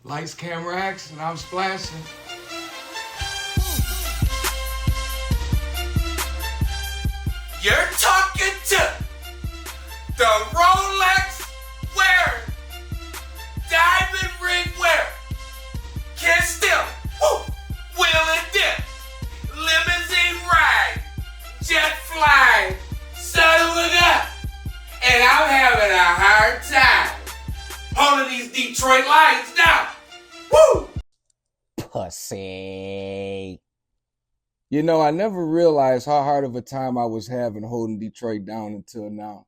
Lights, camera, action, I'm splashing. You're talking to the Rolex wearer, diamond ring wearer, kiss them, wheel and dip, limousine ride, jet flying, sun look up, and I'm having a hard time holding these Detroit Lions down. Woo! Pussy. You know, I never realized how hard of a time I was having holding Detroit down until now.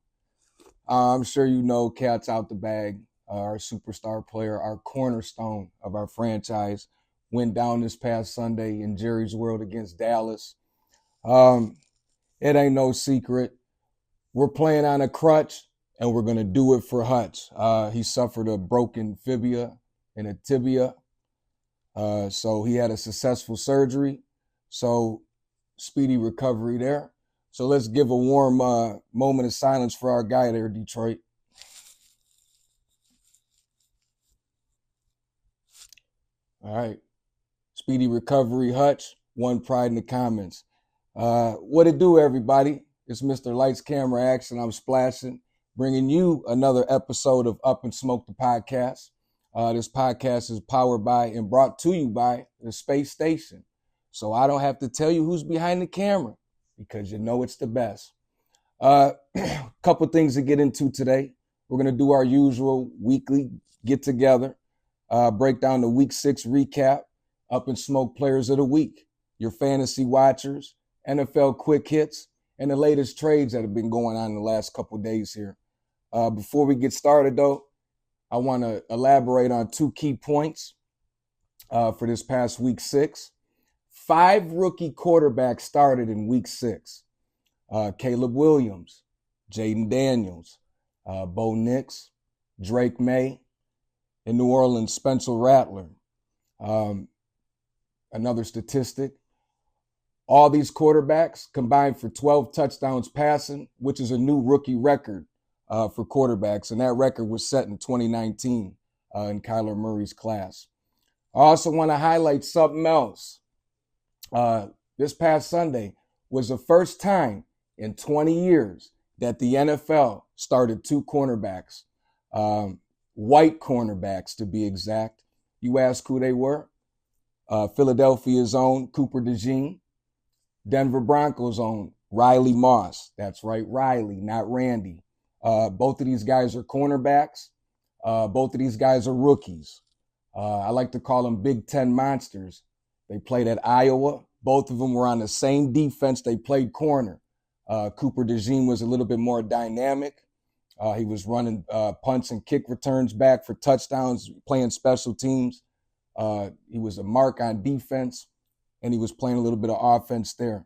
I'm sure you know Cat's out the bag, our superstar player, our cornerstone of our franchise, went down this past Sunday in Jerry's World against Dallas. It ain't no secret. We're playing on a crutch, and we're going to do it for Hutch. He suffered a broken fibula and a tibia, so he had a successful surgery. So speedy recovery there. So let's give a warm moment of silence for our guy there, Detroit. All right. Speedy recovery, Hutch. One pride in the comments. What it do, everybody? It's Mr. Lights, Camera, Action. I'm splashing, bringing you another episode of UpnSmoke the podcast. This podcast is powered by and brought to you by the space station. So I don't have to tell you who's behind the camera because you know it's the best. Couple things to get into today. We're going to do our usual weekly get together, break down the week 6 recap, UpnSmoke players of the week, your fantasy watchers, NFL quick hits, and the latest trades that have been going on in the last couple days here. Before we get started, though, I want to elaborate on 2 key points for this past week 6. 5 rookie quarterbacks started in week 6. Caleb Williams, Jaden Daniels, Bo Nix, Drake May, in New Orleans, Spencer Rattler. Another statistic, all these quarterbacks combined for 12 touchdowns passing, which is a new rookie record for quarterbacks. And that record was set in 2019 in Kyler Murray's class. I also want to highlight something else. This past Sunday was the first time in 20 years that the NFL started 2 cornerbacks, white cornerbacks to be exact. You ask who they were? Philadelphia's own Cooper DeJean, Denver Broncos' own Riley Moss. That's right, Riley, not Randy. Both of these guys are cornerbacks. Both of these guys are rookies. I like to call them Big Ten monsters. They played at Iowa. Both of them were on the same defense. They played corner. Cooper DeJean was a little bit more dynamic. He was running punts and kick returns back for touchdowns, playing special teams. He was a mark on defense, and he was playing a little bit of offense there.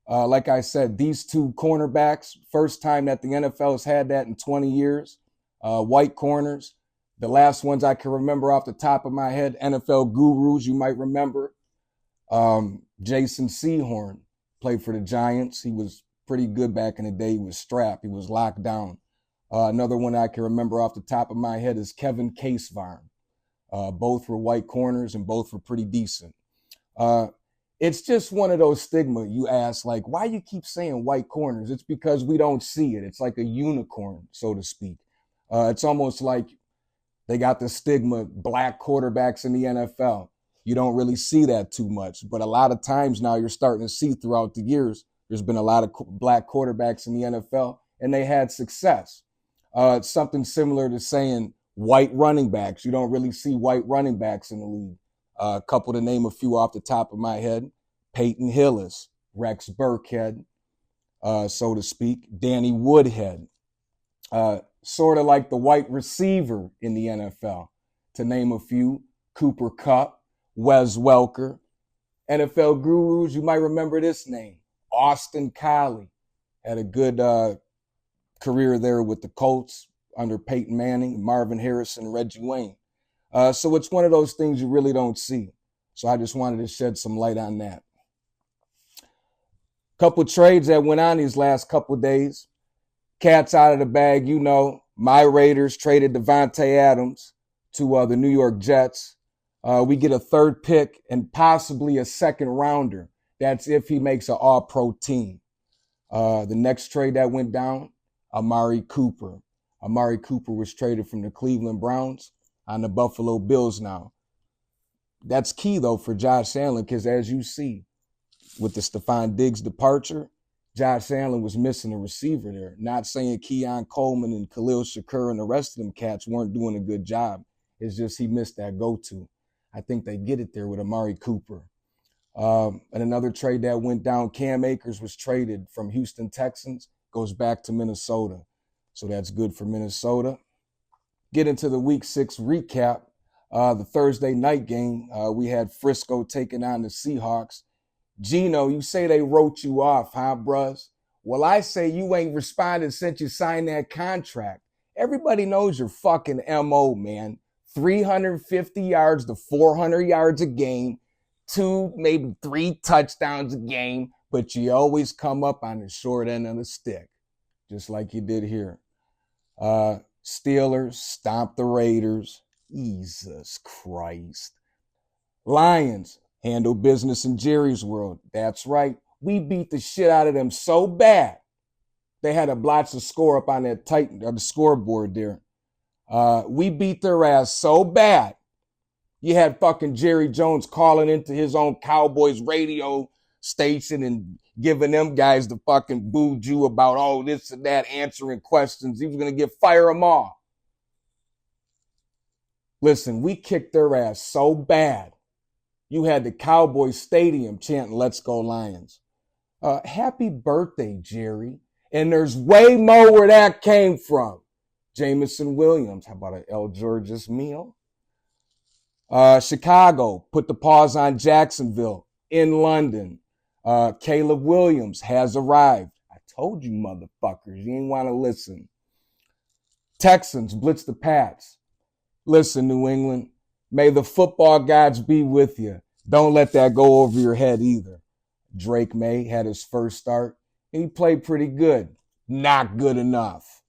Like I said, these 2 cornerbacks, first time that the NFL has had that in 20 years. White corners. The last ones I can remember off the top of my head, NFL gurus, you might remember. Jason Sehorn played for the Giants. He was pretty good back in the day. He was strapped. He was locked down. Another one I can remember off the top of my head is Kevin Casevarn. Both were white corners and both were pretty decent. It's just one of those stigma you ask, like, why you keep saying white corners? It's because we don't see it. It's like a unicorn, so to speak. It's almost like they got the stigma, black quarterbacks in the NFL. You don't really see that too much. But a lot of times now you're starting to see throughout the years, there's been a lot of black quarterbacks in the NFL, and they had success. It's something similar to saying white running backs. You don't really see white running backs in the league. A couple to name a few off the top of my head. Peyton Hillis, Rex Burkhead, so to speak. Danny Woodhead. Sort of like the white receiver in the NFL, to name a few. Cooper Kupp, Wes Welker. NFL gurus, you might remember this name. Austin Collie had a good career there with the Colts under Peyton Manning, Marvin Harrison, Reggie Wayne. So it's one of those things you really don't see. So I just wanted to shed some light on that. Couple trades that went on these last couple days. Cat's out of the bag, you know. My Raiders traded Devontae Adams to the New York Jets. We get a third pick and possibly a second rounder. That's if he makes an all-pro team. The next trade that went down, Amari Cooper. Amari Cooper was traded from the Cleveland Browns on the Buffalo Bills now. That's key, though, for Josh Allen, because as you see, with the Stephon Diggs departure, Josh Allen was missing a receiver there. Not saying Keon Coleman and Khalil Shakur and the rest of them cats weren't doing a good job. It's just he missed that go-to. I think they get it there with Amari Cooper. And another trade that went down, Cam Akers was traded from Houston Texans, goes back to Minnesota. So that's good for Minnesota. Get into the Week 6 recap. The Thursday night game, we had Frisco taking on the Seahawks. Gino, you say they wrote you off, huh, bruz? Well, I say you ain't responded since you signed that contract. Everybody knows your fucking MO, man. 350 yards to 400 yards a game, 2, maybe 3 touchdowns a game, but you always come up on the short end of the stick, just like you did here. Steelers stomp the Raiders. Jesus Christ. Lions handle business in Jerry's world. That's right. We beat the shit out of them so bad. They had to blotch the score up on that the scoreboard there. We beat their ass so bad. You had fucking Jerry Jones calling into his own Cowboys radio station and giving them guys the fucking boo-joo about, oh, this and that, answering questions. He was going to fire them all. Listen, we kicked their ass so bad. You had the Cowboys Stadium chanting, "Let's go Lions." Happy birthday, Jerry. And there's way more where that came from. Jamison Williams, how about an El George's meal? Chicago put the pause on Jacksonville in London. Caleb Williams has arrived. I told you motherfuckers, you ain't want to listen. Texans blitz the Pats. Listen, New England, may the football gods be with you. Don't let that go over your head either. Drake May had his first start, and he played pretty good. Not good enough.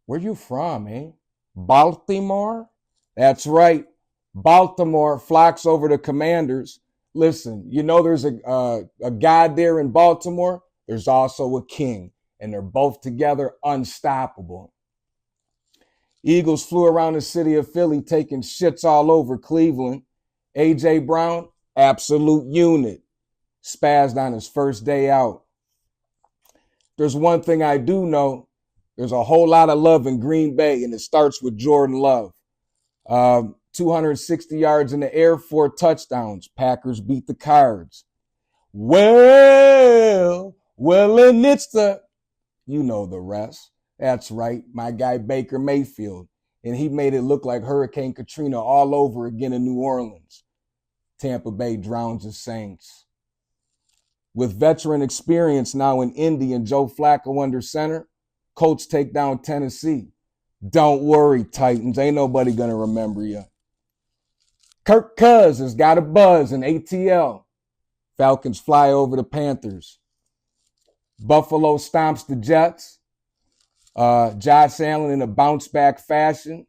Where you from, eh? Baltimore? That's right. Baltimore flocks over the Commanders. Listen, you know there's a god there in Baltimore. There's also a king, and they're both together unstoppable. Eagles flew around the city of Philly taking shits all over Cleveland. A.J. Brown, absolute unit. Spazzed on his first day out. There's one thing I do know. There's a whole lot of love in Green Bay, and it starts with Jordan Love. 260 yards in the air, 4 touchdowns. Packers beat the Cards. Well, and it's you know the rest. That's right, my guy Baker Mayfield. And he made it look like Hurricane Katrina all over again in New Orleans. Tampa Bay drowns the Saints. With veteran experience now in Indy and Joe Flacco under center, Colts take down Tennessee. Don't worry, Titans. Ain't nobody going to remember you. Kirk Cousins got a buzz in ATL. Falcons fly over the Panthers. Buffalo stomps the Jets. Josh Allen in a bounce-back fashion.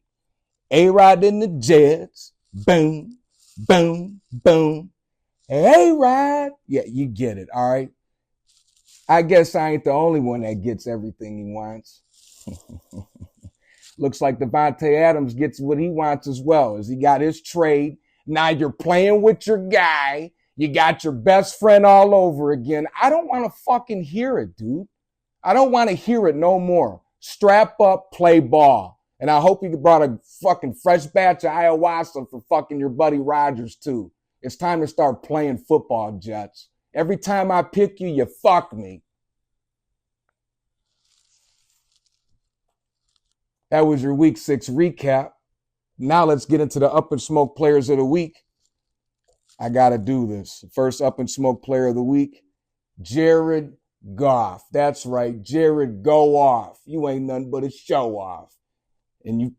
A-Rod in the Jets. Boom, boom, boom. A-Rod. Yeah, you get it, all right? I guess I ain't the only one that gets everything he wants. Looks like Devontae Adams gets what he wants as well, as he got his trade. Now you're playing with your guy. You got your best friend all over again. I don't want to fucking hear it, dude. I don't want to hear it no more. Strap up, play ball. And I hope you brought a fucking fresh batch of ayahuasca for fucking your buddy Rodgers, too. It's time to start playing football, Jets. Every time I pick you, you fuck me. That was your Week 6 recap. Now let's get into the UpnSmoke Players of the Week. I got to do this. First UpnSmoke Player of the Week, Jared Goff. That's right, Jared go off. You ain't nothing but a show off. And you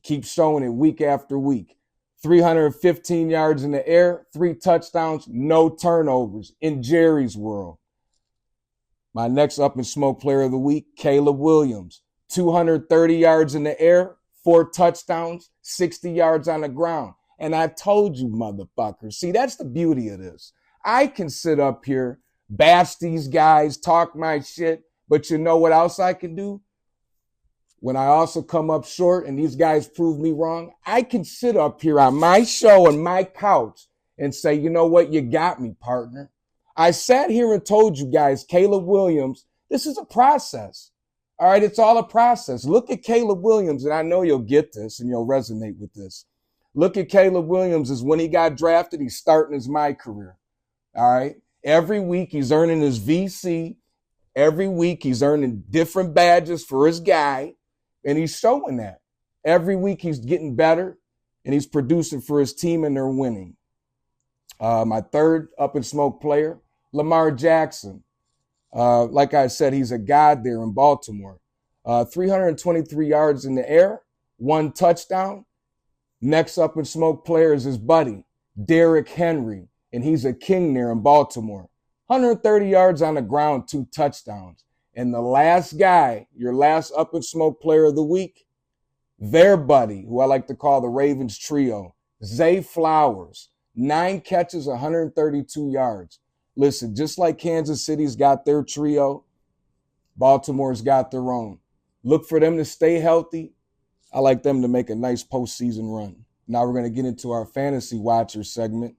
keep showing it week after week. 315 yards in the air, 3 touchdowns, no turnovers in Jerry's world. My next UpnSmoke Player of the Week, Caleb Williams. 230 yards in the air, 4 touchdowns, 60 yards on the ground. And I told you, motherfuckers. See, that's the beauty of this. I can sit up here, bash these guys, talk my shit, but you know what else I can do? When I also come up short and these guys prove me wrong, I can sit up here on my show and my couch and say, you know what? You got me, partner. I sat here and told you guys, Caleb Williams, this is a process. All right, it's all a process. Look at Caleb Williams, and I know you'll get this and you'll resonate with this. Look at Caleb Williams as when he got drafted, he's starting his my career. All right. Every week he's earning his VC. Every week he's earning different badges for his guy. And he's showing that. Every week he's getting better and he's producing for his team and they're winning. My third UpnSmoke player, Lamar Jackson. Like I said, he's a god there in Baltimore. 323 yards in the air, 1 touchdown. Next UpnSmoke player is his buddy, Derrick Henry, and he's a king there in Baltimore. 130 yards on the ground, 2 touchdowns. And the last guy, your last UpnSmoke player of the week, their buddy, who I like to call the Ravens trio, Zay Flowers, 9 catches, 132 yards. Listen, just like Kansas City's got their trio, Baltimore's got their own. Look for them to stay healthy. I like them to make a nice postseason run. Now we're going to get into our Fantasy Watcher segment.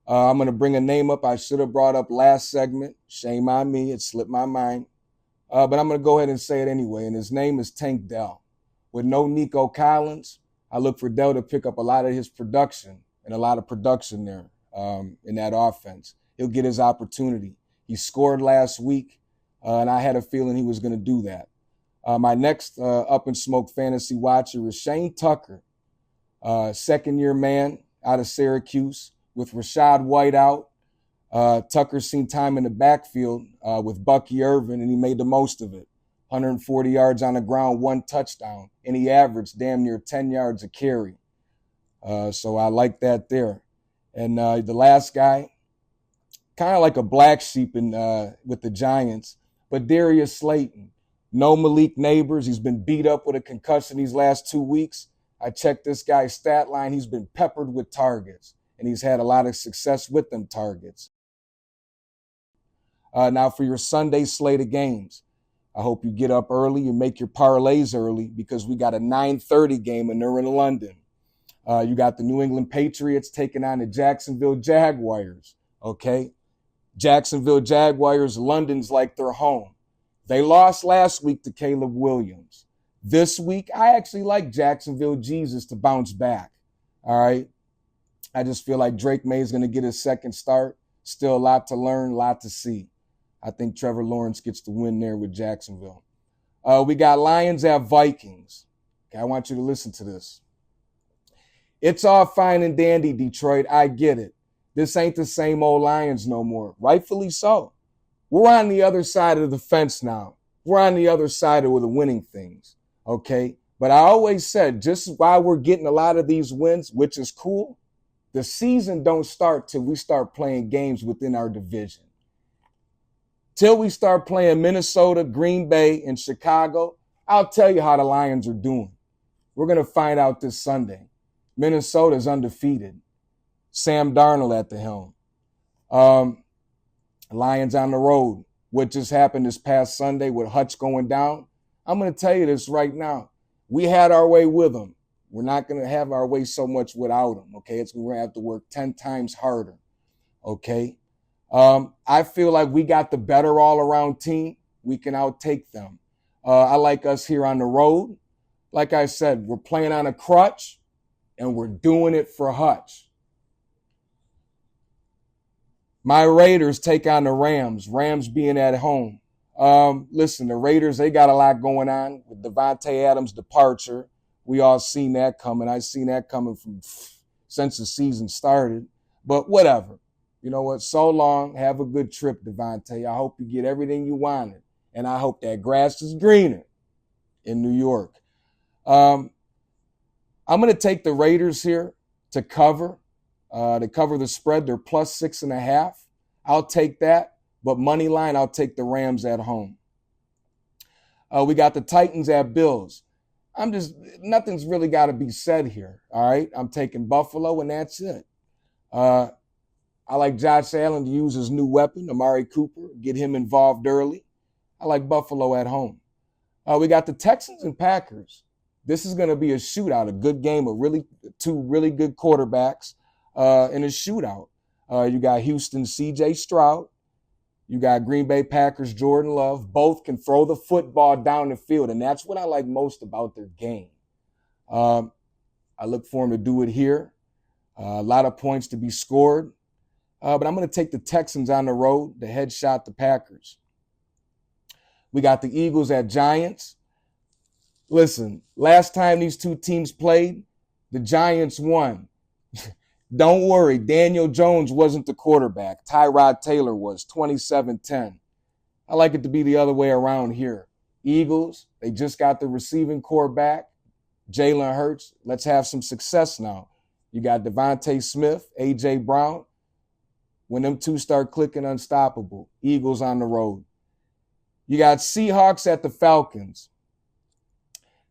I'm going to bring a name up I should have brought up last segment. Shame on me. It slipped my mind. But I'm going to go ahead and say it anyway. And his name is Tank Dell. With no Nico Collins, I look for Dell to pick up a lot of his production and a lot of production there in that offense. He'll get his opportunity. He scored last week, and I had a feeling he was going to do that. My next UpnSmoke fantasy watcher is Shane Tucker, second-year man out of Syracuse with Rashad White out. Tucker's seen time in the backfield with Bucky Irvin, and he made the most of it. 140 yards on the ground, 1 touchdown, and he averaged damn near 10 yards a carry. So I like that there. And the last guy, kind of like a black sheep with the Giants, but Darius Slayton. No Malik Neighbors. He's been beat up with a concussion these last 2 weeks. I checked this guy's stat line. He's been peppered with targets, and he's had a lot of success with them targets. Now for your Sunday slate of games, I hope you get up early. You make your parlays early because we got a 9:30 game and they're in London. You got the New England Patriots taking on the Jacksonville Jaguars. Okay, Jacksonville Jaguars, London's like their home. They lost last week to Caleb Williams. This week, I actually like Jacksonville Jesus to bounce back. All right. I just feel like Drake May is going to get his second start. Still a lot to learn, a lot to see. I think Trevor Lawrence gets the win there with Jacksonville. We got Lions at Vikings. Okay, I want you to listen to this. It's all fine and dandy, Detroit. I get it. This ain't the same old Lions no more. Rightfully so. We're on the other side of the fence now. We're on the other side of the winning things, okay? But I always said, just while we're getting a lot of these wins, which is cool, the season don't start till we start playing games within our division. Till we start playing Minnesota, Green Bay, and Chicago, I'll tell you how the Lions are doing. We're going to find out this Sunday. Minnesota's undefeated. Sam Darnold at the helm. Lions on the road. What just happened this past Sunday with Hutch going down? I'm going to tell you this right now. We had our way with him. We're not going to have our way so much without him, okay? We're going to have to work 10 times harder, okay? I feel like we got the better all-around team. We can outtake them. I like us here on the road. Like I said, we're playing on a crutch, and we're doing it for Hutch. My Raiders take on the Rams, Rams being at home. Listen, the Raiders, they got a lot going on with Devontae Adams' departure. We all seen that coming. I seen that coming since the season started. But whatever. You know what? So long. Have a good trip, Devontae. I hope you get everything you wanted. And I hope that grass is greener in New York. I'm going to take the Raiders here to cover the spread. They're plus 6.5. I'll take that. But money line, I'll take the Rams at home. We got the Titans at Bills. Nothing's really got to be said here. All right. I'm taking Buffalo, and that's it. I like Josh Allen to use his new weapon, Amari Cooper, get him involved early. I like Buffalo at home. We got the Texans and Packers. This is going to be a shootout, a good game of two really good quarterbacks in a shootout. You got Houston, C.J. Stroud. You got Green Bay Packers, Jordan Love. Both can throw the football down the field, and that's what I like most about their game. I look for them to do it here. A lot of points to be scored. But I'm going to take the Texans on the road to headshot the Packers. We got the Eagles at Giants. Listen, last time these two teams played, the Giants won. Don't worry, Daniel Jones wasn't the quarterback. Tyrod Taylor was, 27-10. I like it to be the other way around here. Eagles, they just got the receiving core back. Jalen Hurts, let's have some success now. You got Devontae Smith, A.J. Brown. When them two start clicking, unstoppable. Eagles on the road. You got Seahawks at the Falcons.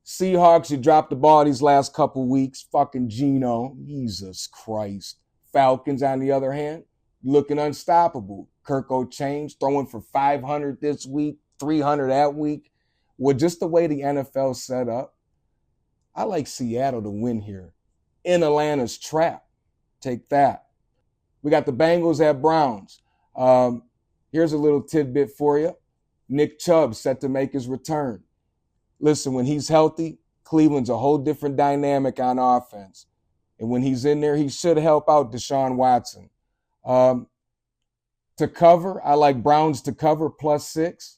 Seahawks, you dropped the ball these last couple weeks. Fucking Geno. Jesus Christ. Falcons, on the other hand, looking unstoppable. Kirk O'Chain throwing for 500 this week, 300 that week. Well, just the way the NFL set up, I like Seattle to win here. In Atlanta's trap. Take that. We got the Bengals at Browns. Here's a little tidbit for you. Nick Chubb set to make his return. Listen, when he's healthy, Cleveland's a whole different dynamic on offense. And when he's in there, he should help out Deshaun Watson. To cover, I like Browns to cover +6.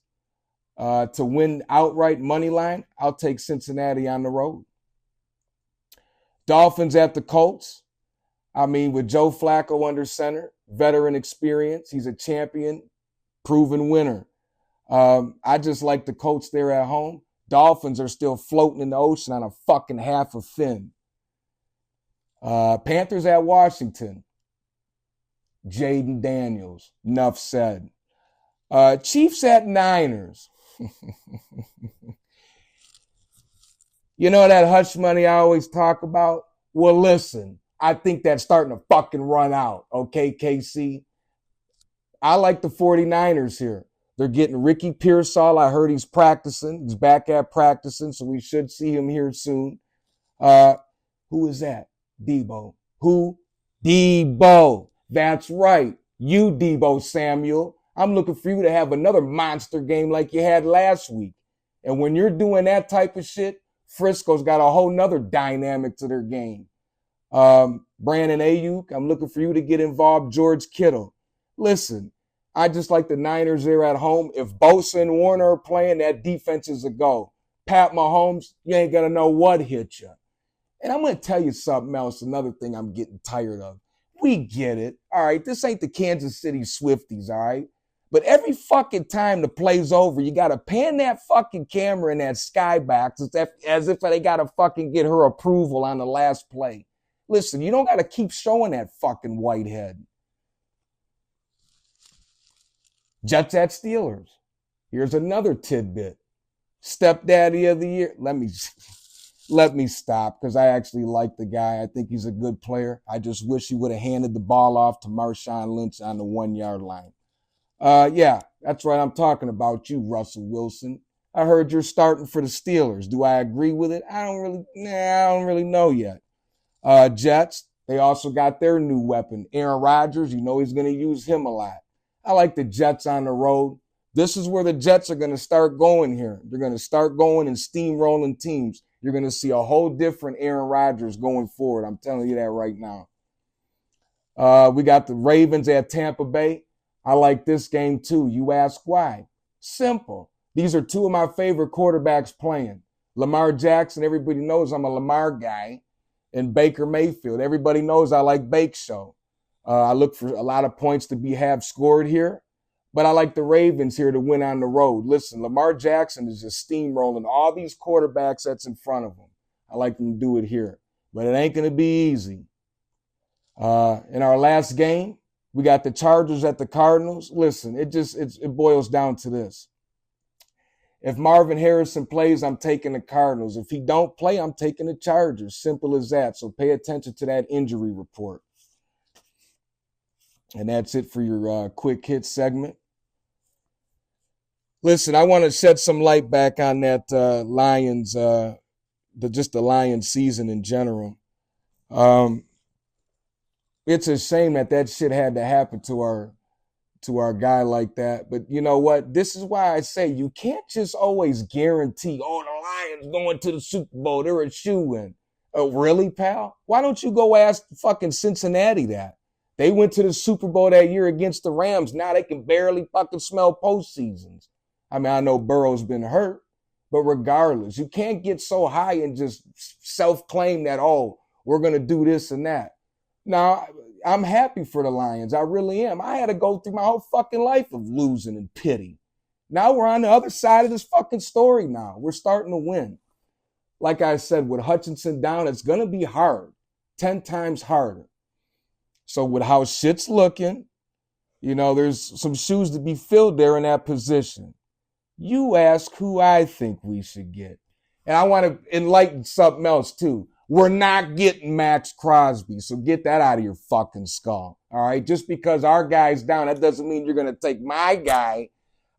To win outright money line, I'll take Cincinnati on the road. Dolphins at the Colts. I mean, with Joe Flacco under center, veteran experience, he's a champion, proven winner. I just like the Colts there at home. Dolphins are still floating in the ocean on a fucking half a fin. Panthers at Washington. Jaden Daniels. Enough said. Chiefs at Niners. You know that Hutch money I always talk about? Well, listen, I think that's starting to fucking run out. Okay, KC? I like the 49ers here. They're getting Ricky Pearsall. I heard he's practicing. He's back at practicing, so we should see him here soon. Who is that? Debo. Who? Debo. That's right. You, Debo Samuel. I'm looking for you to have another monster game like you had last week. And when you're doing that type of shit, Frisco's got a whole nother dynamic to their game. Brandon Ayuk, I'm looking for you to get involved. George Kittle. Listen, I just like the Niners there at home. If Bosa and Warner are playing, that defense is a go. Pat Mahomes, you ain't going to know what hit you. And I'm going to tell you something else, another thing I'm getting tired of. We get it. All right, this ain't the Kansas City Swifties, all right? But every fucking time the play's over, you got to pan that fucking camera in that skybox as if they got to fucking get her approval on the last play. Listen, you don't got to keep showing that fucking whitehead. Jets at Steelers. Here's another tidbit. Stepdaddy of the year. Let me stop because I actually like the guy. I think he's a good player. I just wish he would have handed the ball off to Marshawn Lynch on the 1-yard line. Yeah, that's right. I'm talking about you, Russell Wilson. I heard you're starting for the Steelers. Do I agree with it? I don't really know yet. Jets, they also got their new weapon. Aaron Rodgers, you know he's going to use him a lot. I like the Jets on the road. This is where the Jets are going to start going here. They're going to start going and steamrolling teams. You're going to see a whole different Aaron Rodgers going forward. I'm telling you that right now. We got the Ravens at Tampa Bay. I like this game too. You ask why? Simple. These are two of my favorite quarterbacks playing. Lamar Jackson, everybody knows I'm a Lamar guy. And Baker Mayfield, everybody knows I like Bake Show. I look for a lot of points to have scored here. But I like the Ravens here to win on the road. Listen, Lamar Jackson is just steamrolling all these quarterbacks that's in front of him. I like them to do it here. But it ain't going to be easy. In our last game, we got the Chargers at the Cardinals. Listen, it boils down to this. If Marvin Harrison plays, I'm taking the Cardinals. If he don't play, I'm taking the Chargers. Simple as that. So pay attention to that injury report. And that's it for your quick hit segment. Listen, I want to shed some light back on that Lions, the Lions season in general. It's a shame that shit had to happen to our guy like that. But you know what? This is why I say you can't just always guarantee, the Lions going to the Super Bowl. They're a shoo-in. Oh, really, pal? Why don't you go ask fucking Cincinnati that? They went to the Super Bowl that year against the Rams. Now they can barely fucking smell postseasons. I mean, I know Burrow's been hurt, but regardless, you can't get so high and just self-claim that, we're going to do this and that. Now, I'm happy for the Lions. I really am. I had to go through my whole fucking life of losing and pity. Now we're on the other side of this fucking story now. We're starting to win. Like I said, with Hutchinson down, it's going to be hard. 10 times harder. So with how shit's looking, there's some shoes to be filled there in that position. You ask who I think we should get. And I want to enlighten something else too. We're not getting Max Crosby, so get that out of your fucking skull, all right? Just because our guy's down, that doesn't mean you're going to take my guy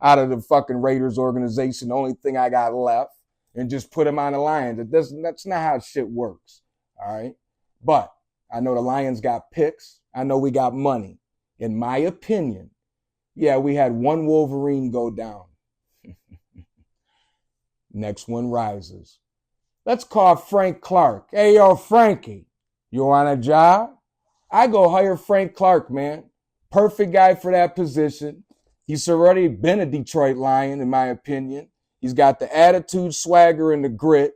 out of the fucking Raiders organization, the only thing I got left, and just put him on the Lions. That's not how shit works, all right? But I know the Lions got picks. I know we got money. In my opinion, we had one Wolverine go down. Next one rises. Let's call Frank Clark. Hey, yo, Frankie, you want a job? I go hire Frank Clark, man. Perfect guy for that position. He's already been a Detroit Lion, in my opinion. He's got the attitude, swagger, and the grit.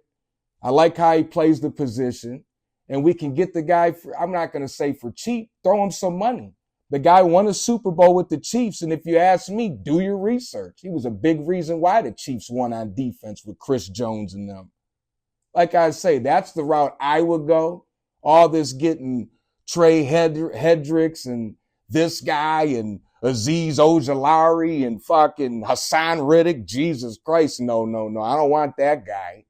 I like how he plays the position. And we can get the guy for, I'm not going to say for cheap, throw him some money. The guy won a Super Bowl with the Chiefs. And if you ask me, do your research. He was a big reason why the Chiefs won on defense with Chris Jones and them. Like I say, that's the route I would go. All this getting Trey Hendricks and this guy and Azeez Ojulari and fucking Hassan Riddick. Jesus Christ, no. I don't want that guy.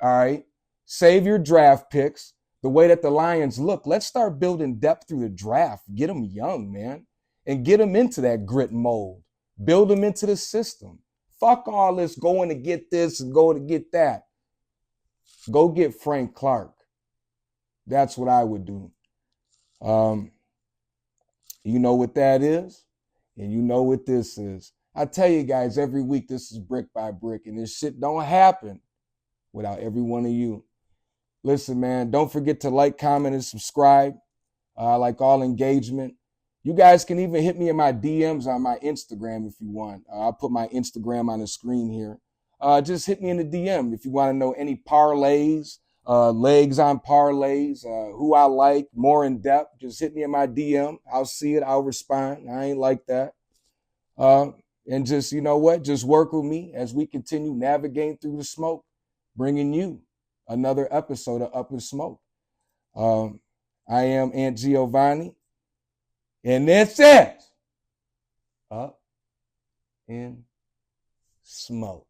All right? Save your draft picks. The way that the Lions look, let's start building depth through the draft. Get them young, man, and get them into that grit mold. Build them into the system. Fuck all this going to get this and going to get that. Go get Frank Clark. That's what I would do. You know what that is, and you know what this is. I tell you guys, every week this is brick by brick, and this shit don't happen without every one of you. Listen, man, don't forget to like, comment, and subscribe. I like all engagement. You guys can even hit me in my DMs on my Instagram if you want. I'll put my Instagram on the screen here. Just hit me in the DM if you want to know any parlays, legs on parlays, who I like, more in depth. Just hit me in my DM. I'll see it. I'll respond. I ain't like that. And just, you know what? Just work with me as we continue navigating through the smoke, bringing you another episode of UpnSmoke. I am Aunt Giovanni, and this is Up in Smoke.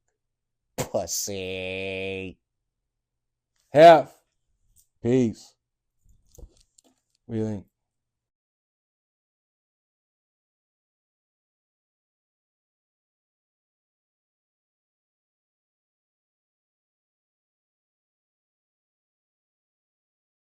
Pussy. Peace. What do you think?